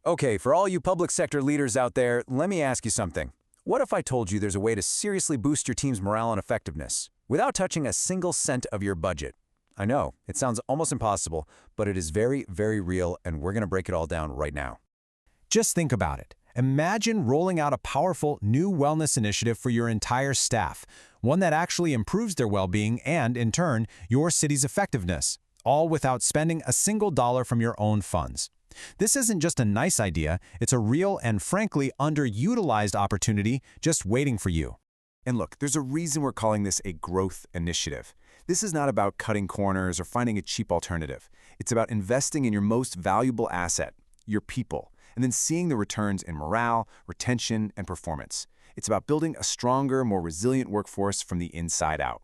Okay, for all you public sector leaders out there, let me ask you something. What if I told you there's a way to seriously boost your team's morale and effectiveness without touching a single cent of your budget? I know, it sounds almost impossible, but it is very, very real, and we're going to break it all down right now. Just think about it. Imagine rolling out a powerful new wellness initiative for your entire staff, one that actually improves their well-being and, in turn, your city's effectiveness, all without spending a single dollar from your own funds. This isn't just a nice idea, it's a real and frankly underutilized opportunity just waiting for you. And look, there's a reason we're calling this a growth initiative. This is not about cutting corners or finding a cheap alternative. It's about investing in your most valuable asset, your people, and then seeing the returns in morale, retention, and performance. It's about building a stronger, more resilient workforce from the inside out.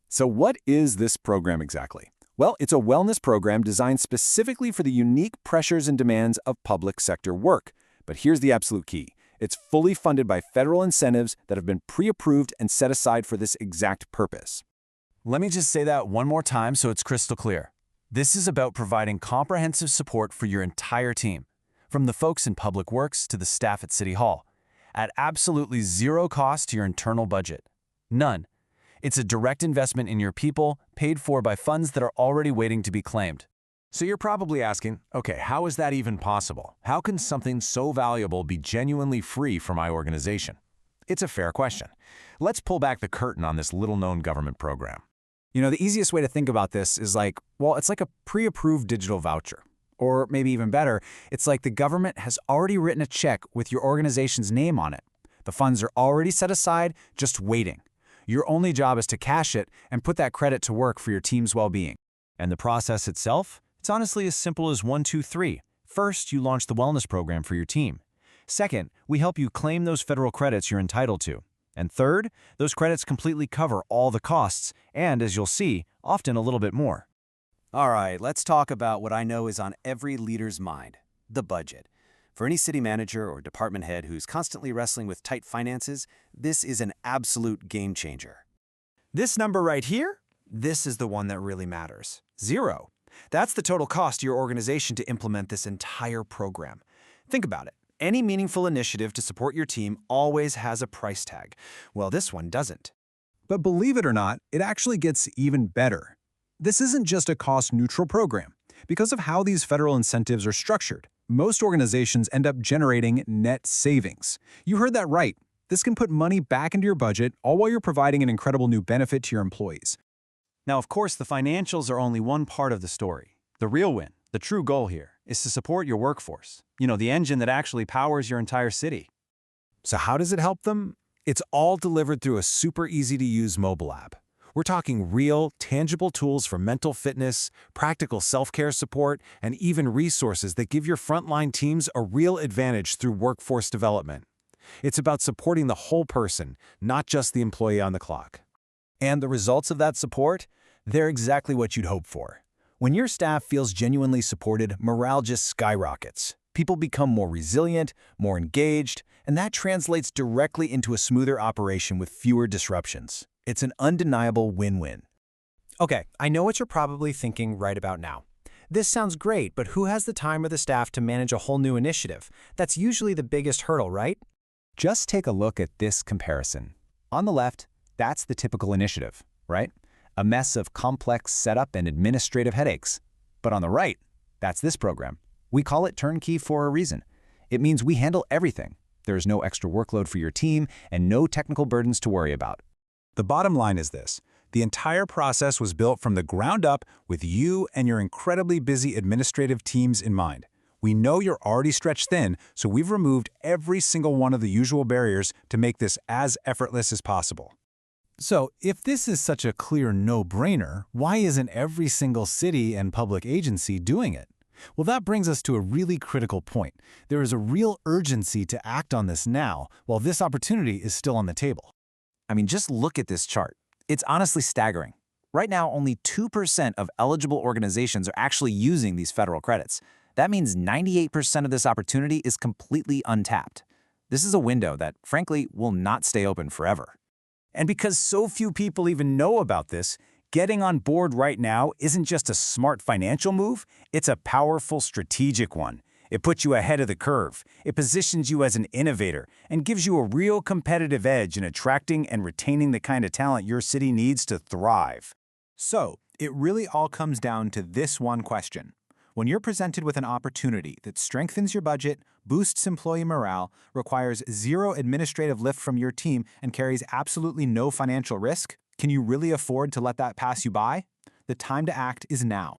So what is this program exactly? Well, it's a wellness program designed specifically for the unique pressures and demands of public sector work. But here's the absolute key. It's fully funded by federal incentives that have been pre-approved and set aside for this exact purpose. Let me just say that one more time so it's crystal clear. This is about providing comprehensive support for your entire team, from the folks in public works to the staff at City Hall, at absolutely zero cost to your internal budget. None. It's a direct investment in your people, paid for by funds that are already waiting to be claimed. So you're probably asking, okay, how is that even possible? How can something so valuable be genuinely free for my organization? It's a fair question. Let's pull back the curtain on this little-known government program. You know, the easiest way to think about this is it's like a pre-approved digital voucher. Or maybe even better, it's like the government has already written a check with your organization's name on it. The funds are already set aside, just waiting. Your only job is to cash it and put that credit to work for your team's well-being. And the process itself? It's honestly as simple as 1, 2, 3. First, you launch the wellness program for your team. Second, we help you claim those federal credits you're entitled to. And third, those credits completely cover all the costs, and as you'll see, often a little bit more. All right, let's talk about what I know is on every leader's mind, the budget. For any city manager or department head who's constantly wrestling with tight finances, this is an absolute game changer. This number right here, this is the one that really matters. 0. That's the total cost to your organization to implement this entire program. Think about it. Any meaningful initiative to support your team always has a price tag. Well, this one doesn't. But believe it or not, it actually gets even better. This isn't just a cost-neutral program. Because of how these federal incentives are structured, most organizations end up generating net savings. You heard that right. This can put money back into your budget, all while you're providing an incredible new benefit to your employees. Now, of course, the financials are only one part of the story. The real win, the true goal here, is to support your workforce. You know, the engine that actually powers your entire city. So how does it help them? It's all delivered through a super easy-to-use mobile app. We're talking real, tangible tools for mental fitness, practical self-care support, and even resources that give your frontline teams a real advantage through workforce development. It's about supporting the whole person, not just the employee on the clock. And the results of that support? They're exactly what you'd hope for. When your staff feels genuinely supported, morale just skyrockets. People become more resilient, more engaged, and that translates directly into a smoother operation with fewer disruptions. It's an undeniable win-win. Okay, I know what you're probably thinking right about now. This sounds great, but who has the time or the staff to manage a whole new initiative? That's usually the biggest hurdle, right? Just take a look at this comparison. On the left, that's the typical initiative, right? A mess of complex setup and administrative headaches. But on the right, that's this program. We call it turnkey for a reason. It means we handle everything. There is no extra workload for your team and no technical burdens to worry about. The bottom line is this. The entire process was built from the ground up with you and your incredibly busy administrative teams in mind. We know you're already stretched thin, so we've removed every single one of the usual barriers to make this as effortless as possible. So, if this is such a clear no-brainer, why isn't every single city and public agency doing it? Well, that brings us to a really critical point. There is a real urgency to act on this now, while this opportunity is still on the table. I mean, just look at this chart. It's honestly staggering. Right now, only 2% of eligible organizations are actually using these federal credits. That means 98% of this opportunity is completely untapped. This is a window that, frankly, will not stay open forever. And because so few people even know about this, getting on board right now isn't just a smart financial move, it's a powerful strategic one. It puts you ahead of the curve. It positions you as an innovator and gives you a real competitive edge in attracting and retaining the kind of talent your city needs to thrive. So, it really all comes down to this one question. When you're presented with an opportunity that strengthens your budget, boosts employee morale, requires zero administrative lift from your team, and carries absolutely no financial risk, can you really afford to let that pass you by? The time to act is now.